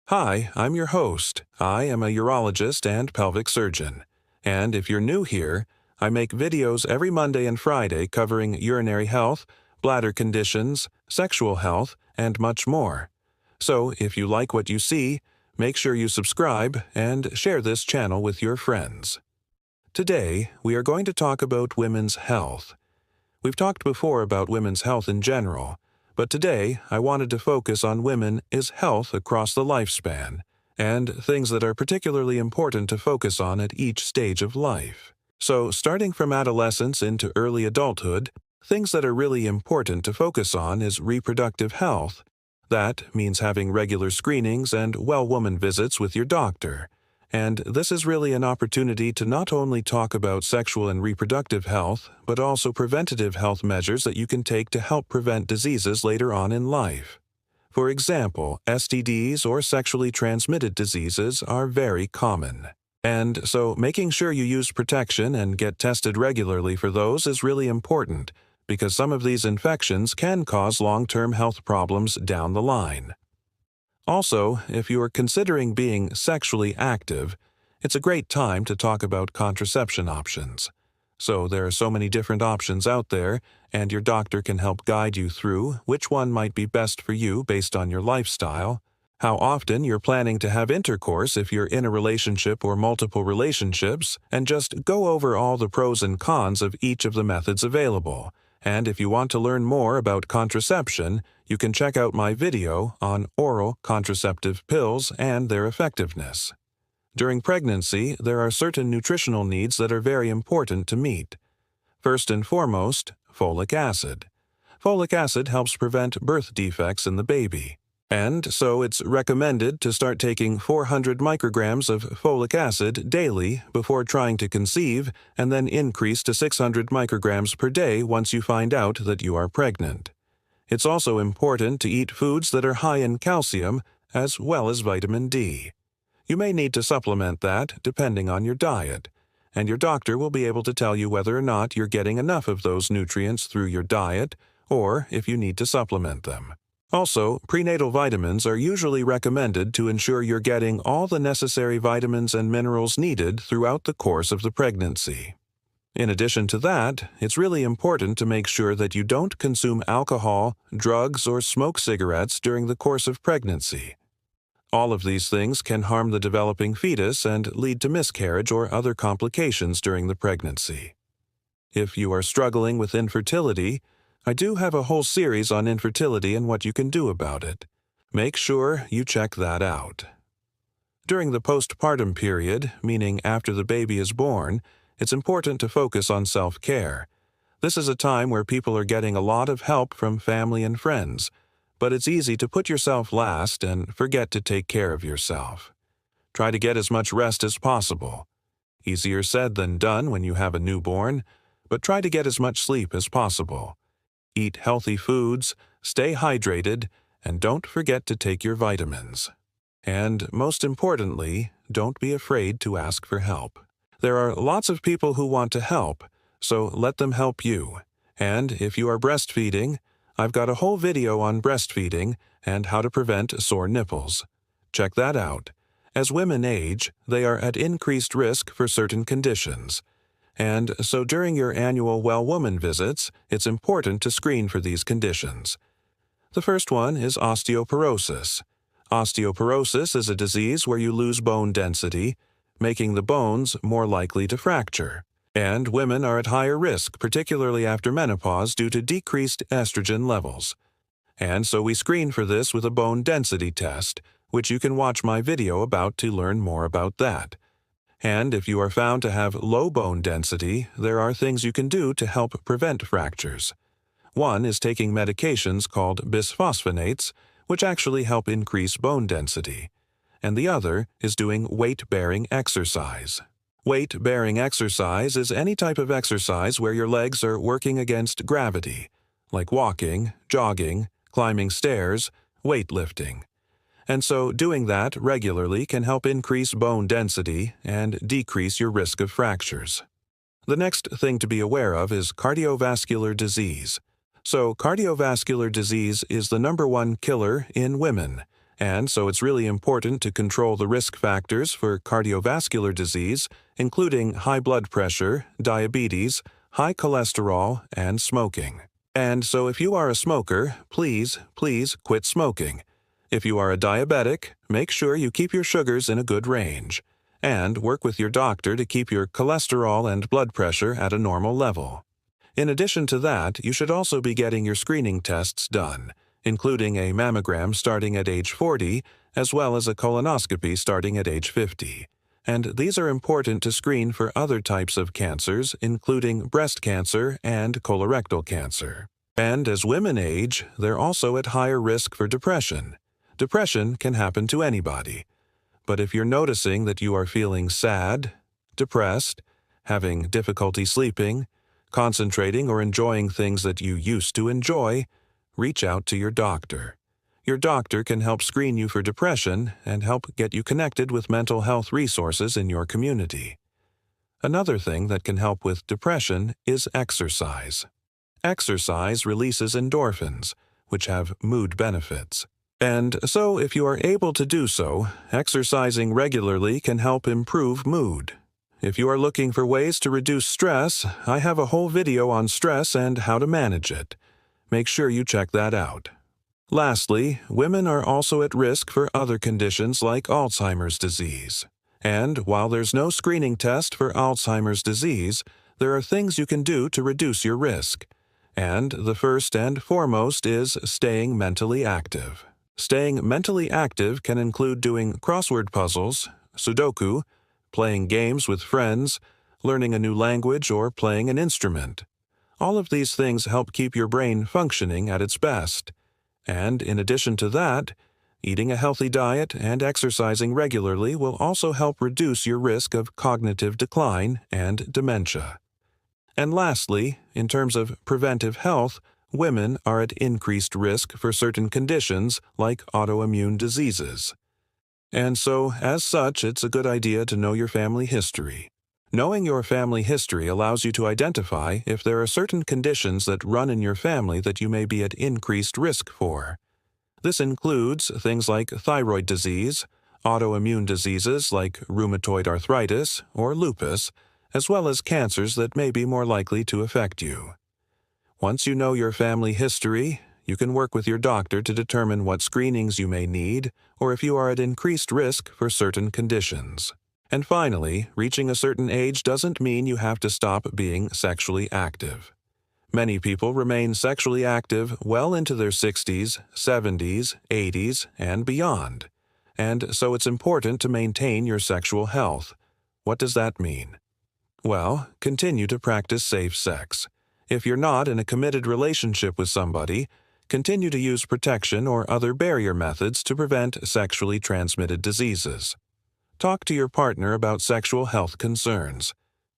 Hi, I'm your host. I am a urologist and pelvic surgeon. And if you're new here, I make videos every Monday and Friday covering urinary health, bladder conditions, sexual health, and much more. So if you like what you see, make sure you subscribe and share this channel with your friends. Today, we are going to talk about women's health. We've talked before about women's health in general, but today I wanted to focus on women's health across the lifespan, and things that are particularly important to focus on at each stage of life. So, starting from adolescence into early adulthood, things that are really important to focus on is reproductive health. That means having regular screenings and well-woman visits with your doctor. And this is really an opportunity to not only talk about sexual and reproductive health, but also preventative health measures that you can take to help prevent diseases later on in life. For example, STDs or sexually transmitted diseases are very common. And so making sure you use protection and get tested regularly for those is really important, because some of these infections can cause long-term health problems down the line. Also, if you are considering being sexually active, it's a great time to talk about contraception options. So there are so many different options out there, and your doctor can help guide you through which one might be best for you based on your lifestyle, how often you're planning to have intercourse if you're in a relationship or multiple relationships, and just go over all the pros and cons of each of the methods available. And if you want to learn more about contraception, you can check out my video on oral contraceptive pills and their effectiveness. During pregnancy, there are certain nutritional needs that are very important to meet. First and foremost, folic acid. Folic acid helps prevent birth defects in the baby. And so it's recommended to start taking 400 micrograms of folic acid daily before trying to conceive, and then increase to 600 micrograms per day once you find out that you are pregnant. It's also important to eat foods that are high in calcium, as well as vitamin D. You may need to supplement that depending on your diet, and your doctor will be able to tell you whether or not you're getting enough of those nutrients through your diet, or if you need to supplement them. Also, prenatal vitamins are usually recommended to ensure you're getting all the necessary vitamins and minerals needed throughout the course of the pregnancy. In addition to that, it's really important to make sure that you don't consume alcohol, drugs, or smoke cigarettes during the course of pregnancy. All of these things can harm the developing fetus and lead to miscarriage or other complications during the pregnancy. If you are struggling with infertility, I do have a whole series on infertility and what you can do about it. Make sure you check that out. During the postpartum period, meaning after the baby is born, it's important to focus on self-care. This is a time where people are getting a lot of help from family and friends, but it's easy to put yourself last and forget to take care of yourself. Try to get as much rest as possible. Easier said than done when you have a newborn, but try to get as much sleep as possible. Eat healthy foods, stay hydrated, and don't forget to take your vitamins. And most importantly, don't be afraid to ask for help. There are lots of people who want to help, so let them help you. And if you are breastfeeding, I've got a whole video on breastfeeding and how to prevent sore nipples. Check that out. As women age, they are at increased risk for certain conditions. And so during your annual well-woman visits, it's important to screen for these conditions. The first one is osteoporosis. Osteoporosis is a disease where you lose bone density, making the bones more likely to fracture. And women are at higher risk, particularly after menopause, due to decreased estrogen levels. And so we screen for this with a bone density test, which you can watch my video about to learn more about that. And if you are found to have low bone density, there are things you can do to help prevent fractures. One is taking medications called bisphosphonates, which actually help increase bone density. And the other is doing weight-bearing exercise. Weight-bearing exercise is any type of exercise where your legs are working against gravity, like walking, jogging, climbing stairs, weightlifting. And so doing that regularly can help increase bone density and decrease your risk of fractures. The next thing to be aware of is cardiovascular disease. So cardiovascular disease is the #1 killer in women, And so it's really important to control the risk factors for cardiovascular disease, including high blood pressure, diabetes, high cholesterol, and smoking. And so if you are a smoker, please quit smoking. If you are a diabetic, make sure you keep your sugars in a good range. And work with your doctor to keep your cholesterol and blood pressure at a normal level. In addition to that, you should also be getting your screening tests done, including a mammogram starting at age 40, as well as a colonoscopy starting at age 50. And these are important to screen for other types of cancers, including breast cancer and colorectal cancer. And as women age, they're also at higher risk for depression. Depression can happen to anybody. But if you're noticing that you are feeling sad, depressed, having difficulty sleeping, concentrating or enjoying things that you used to enjoy, reach out to your doctor. Your doctor can help screen you for depression and help get you connected with mental health resources in your community. Another thing that can help with depression is exercise. Exercise releases endorphins, which have mood benefits. And so if you are able to do so, exercising regularly can help improve mood. If you are looking for ways to reduce stress, I have a whole video on stress and how to manage it. Make sure you check that out. Lastly, women are also at risk for other conditions like Alzheimer's disease. And while there's no screening test for Alzheimer's disease, there are things you can do to reduce your risk. And the first and foremost is staying mentally active. Staying mentally active can include doing crossword puzzles, Sudoku, playing games with friends, learning a new language, or playing an instrument. All of these things help keep your brain functioning at its best. And in addition to that, eating a healthy diet and exercising regularly will also help reduce your risk of cognitive decline and dementia. And lastly, in terms of preventive health, women are at increased risk for certain conditions like autoimmune diseases. And so, as such, it's a good idea to know your family history. Knowing your family history allows you to identify if there are certain conditions that run in your family that you may be at increased risk for. This includes things like thyroid disease, autoimmune diseases like rheumatoid arthritis or lupus, as well as cancers that may be more likely to affect you. Once you know your family history, you can work with your doctor to determine what screenings you may need or if you are at increased risk for certain conditions. And finally, reaching a certain age doesn't mean you have to stop being sexually active. Many people remain sexually active well into their 60s, 70s, 80s, and beyond. And so it's important to maintain your sexual health. What does that mean? Well, continue to practice safe sex. If you're not in a committed relationship with somebody, continue to use protection or other barrier methods to prevent sexually transmitted diseases. Talk to your partner about sexual health concerns.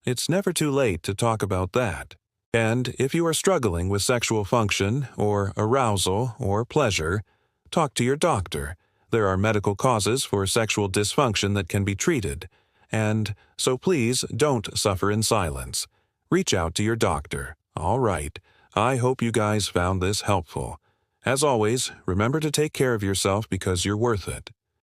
It's never too late to talk about that. And if you are struggling with sexual function or arousal or pleasure, talk to your doctor. There are medical causes for sexual dysfunction that can be treated. And so please don't suffer in silence. Reach out to your doctor. All right. I hope you guys found this helpful. As always, remember to take care of yourself because you're worth it.